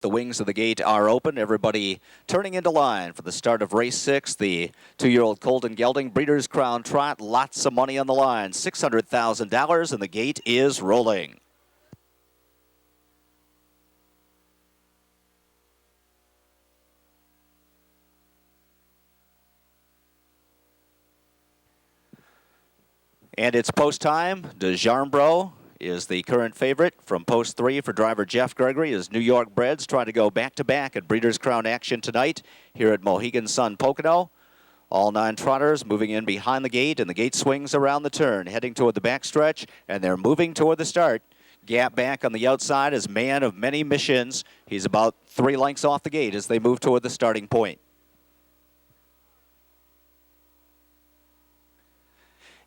The wings of the gate are open. Everybody turning into line for the start of race 6. The 2-year-old Colt and Gelding Breeders' Crown Trot. Lots of money on the line. $600,000, and the gate is rolling. And it's post time. DeJarmbro is the current favorite from post 3 for driver Jeff Gregory. His New York breds trying to go back-to-back at Breeders' Crown action tonight here at Mohegan Sun Pocono. All 9 trotters moving in behind the gate, and the gate swings around the turn, heading toward the backstretch, and they're moving toward the start. Gap back on the outside is Man of Many Missions. He's about 3 lengths off the gate as they move toward the starting point.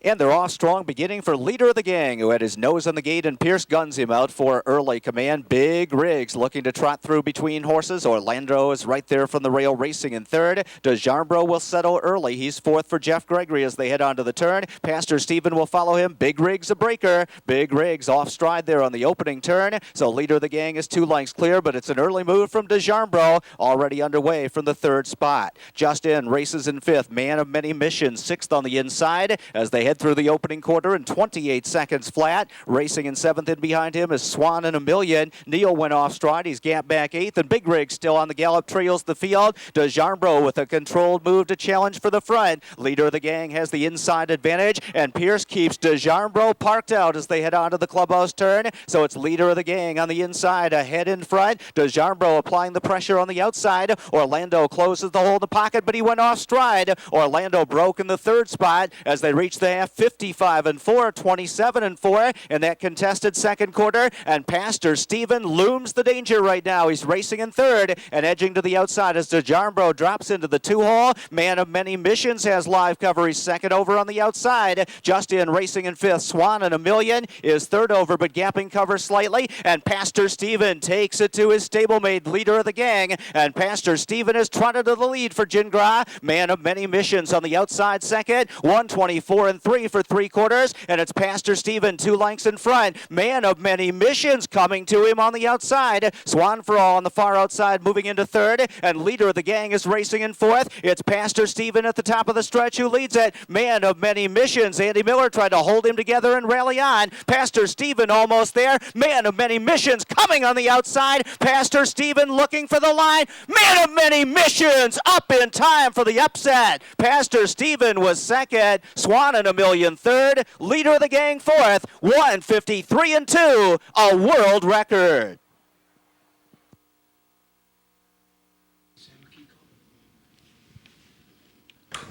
And they're off strong, beginning for leader of the gang, who had his nose on the gate, and Pierce guns him out for early command. Big Riggs looking to trot through between horses. Orlando is right there from the rail, racing in third. DeJarmbro will settle early. He's fourth for Jeff Gregory as they head onto the turn. Pastor Stephen will follow him. Big Riggs a breaker. Big Riggs off stride there on the opening turn. So leader of the gang is 2 lengths clear, but it's an early move from DeJarmbro, already underway from the 3rd spot. Just in, races in 5th. Man of Many Missions, 6th on the inside as they head through the opening quarter in 28 seconds flat. Racing in 7th, and behind him is Swan and a Million. Neal went off stride. He's gap back 8th, and Big Rig still on the gallop, trails the field. DeJarmbro with a controlled move to challenge for the front. Leader of the gang has the inside advantage, and Pierce keeps DeJarmbro parked out as they head onto the clubhouse turn. So it's leader of the gang on the inside, ahead in front. DeJarmbro applying the pressure on the outside. Orlando closes the hole in the pocket, but he went off stride. Orlando broke in the 3rd spot as they reach the half. 55-4, 27-4 in that contested 2nd quarter, and Pastor Stephen looms the danger right now. He's racing in 3rd and edging to the outside as DeJarmbro drops into the 2-hole. Man of Many Missions has live cover. He's 2nd over on the outside. Just in, racing in 5th. Swan and a Million is 3rd over, but gapping cover slightly, and Pastor Stephen takes it to his stablemate, leader of the gang, and Pastor Stephen has trotted to the lead for Gingras. Man of Many Missions on the outside 2nd. 124-3 for 3 quarters, and it's Pastor Stephen 2 lengths in front. Man of Many Missions coming to him on the outside. Swan for All on the far outside, moving into 3rd, and leader of the gang is racing in 4th. It's Pastor Stephen at the top of the stretch who leads it. Man of Many Missions. Andy Miller tried to hold him together and rally on. Pastor Stephen almost there. Man of Many Missions coming on the outside. Pastor Stephen looking for the line. Man of Many Missions up in time for the upset. Pastor Stephen was 2nd. Swan and a Million 3rd, leader of the gang 4th, 153-2, a world record.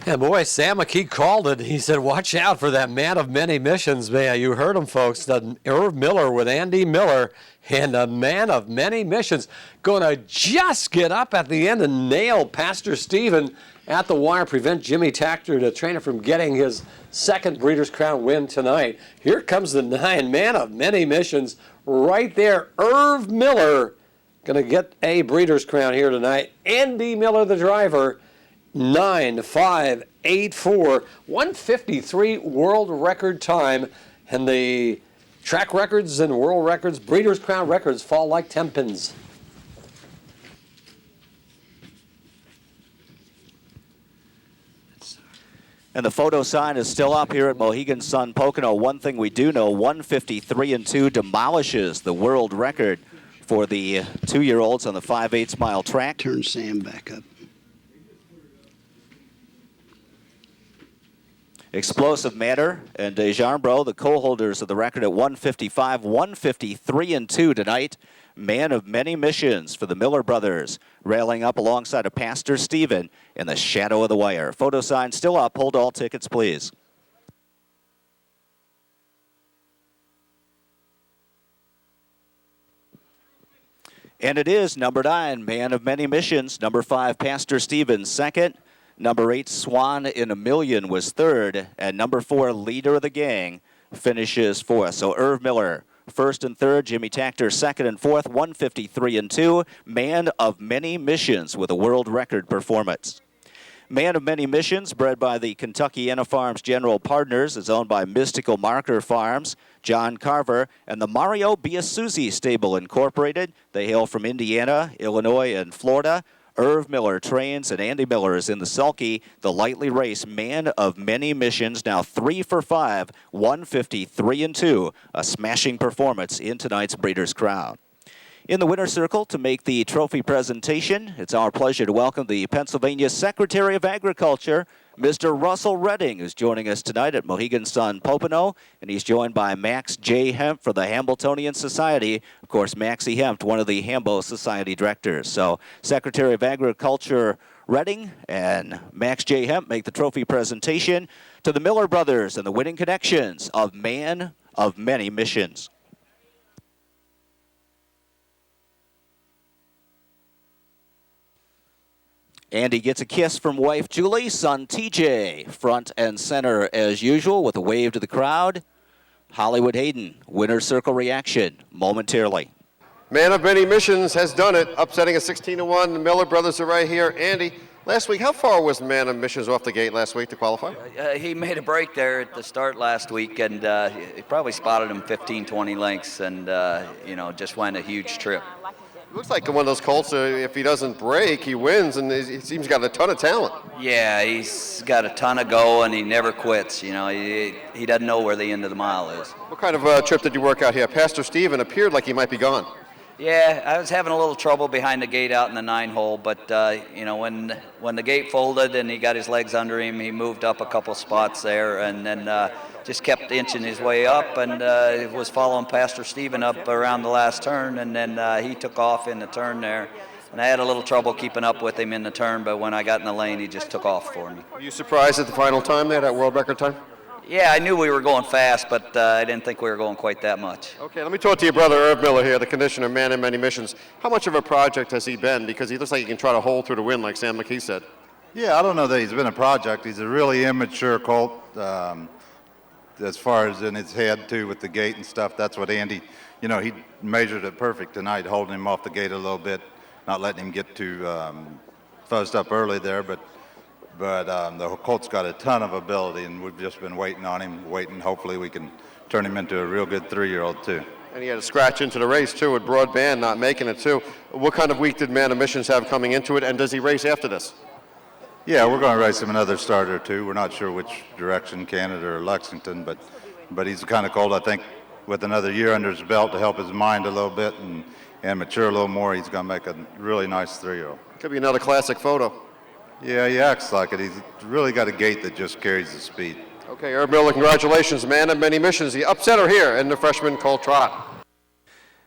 And boy, Sam McKee called it. He said, watch out for that Man of Many Missions. Man, you heard him, folks. Irv Miller with Andy Miller and a Man of Many Missions going to just get up at the end and nail Pastor Stephen at the wire, prevent Jimmy Takter, the trainer, from getting his 2nd Breeders' Crown win tonight. Here comes the 9, Man of Many Missions, right there. Irv Miller going to get a Breeders' Crown here tonight. Andy Miller, the driver, 9.584, 153 world record time, and the track records and world records, Breeders' Crown records fall like 10 pins. And the photo sign is still up here at Mohegan Sun Pocono. One thing we do know, 153-2 demolishes the world record for the 2-year-olds on the 5/8 mile track. Turn Sam back up. Explosive Matter and DeJarmbro, the co-holders of the record at 155, 153-2 tonight. Man of Many Missions for the Miller brothers, railing up alongside of Pastor Stephen in the shadow of the wire. Photo sign still up. Hold all tickets, please. And it is number 9, Man of Many Missions. Number 5, Pastor Stephen, 2nd. Number 8, Swan in a Million was 3rd. And number 4, leader of the gang, finishes 4th. So Irv Miller, 1st and 3rd. Jimmy Takter, 2nd and 4th. 153-2. Man of Many Missions with a world record performance. Man of Many Missions, bred by the Kentuckiana Farms General Partners, is owned by Mystical Marker Farms, John Carver, and the Mario Biasuzzi Stable Incorporated. They hail from Indiana, Illinois, and Florida. Irv Miller trains, and Andy Miller is in the sulky. The lightly raced Man of Many Missions, now 3 for 5, 153 and 2. A smashing performance in tonight's Breeders' Crown. In the winner's circle to make the trophy presentation, it's our pleasure to welcome the Pennsylvania Secretary of Agriculture, Mr. Russell Redding, who's joining us tonight at Mohegan Sun Pocono, and he's joined by Max J. Hemp for the Hambletonian Society. Of course, Maxie Hemp, one of the Hambo Society directors. So, Secretary of Agriculture Redding and Max J. Hemp make the trophy presentation to the Miller brothers and the winning connections of Man of Many Missions. Andy gets a kiss from wife Julie, son TJ, front and center as usual with a wave to the crowd. Hollywood Hayden, winner's circle reaction momentarily. Man of Many Missions has done it, upsetting a 16-1. The Miller brothers are right here. Andy, last week, how far was Man of Missions off the gate last week to qualify? He made a break there at the start last week, and he probably spotted him 15, 20 lengths, and just went a huge trip. It looks like one of those Colts, if he doesn't break, he wins, and he seems got a ton of talent. Yeah, he's got a ton of go, and he never quits. He doesn't know where the end of the mile is. What kind of trip did you work out here? Pastor Stephen appeared like he might be gone. Yeah, I was having a little trouble behind the gate out in the 9-hole, but when the gate folded and he got his legs under him, he moved up a couple spots there, and then just kept inching his way up, and was following Pastor Stephen up around the last turn, and then he took off in the turn there. And I had a little trouble keeping up with him in the turn, but when I got in the lane, he just took off for me. Were you surprised at the final time there, that world record time? Yeah, I knew we were going fast, but I didn't think we were going quite that much. Okay, let me talk to your brother, Irv Miller here, the conditioner, Man of Many Missions. How much of a project has he been? Because he looks like he can try to hold through the wind, like Sam McKee said. Yeah, I don't know that he's been a project. He's a really immature colt as far as in his head, too, with the gate and stuff. That's what Andy, he measured it perfect tonight, holding him off the gate a little bit, not letting him get too fuzzed up early there, but the colt's got a ton of ability, and we've just been waiting on him, hopefully we can turn him into a real good 3-year-old too. And he had a scratch into the race too with Broadband not making it too. What kind of week did Man of Missions have coming into it, and does he race after this? Yeah, we're going to race him another starter or two. We're not sure which direction, Canada or Lexington, but he's the kind of colt, I think, with another year under his belt to help his mind a little bit and mature a little more, he's going to make a really nice 3-year-old. Could be another classic photo. Yeah, he acts like it. He's really got a gait that just carries the speed. Okay, Irv Miller, congratulations. Man of Many Missions, the upsetter here in the freshman Colt Trot.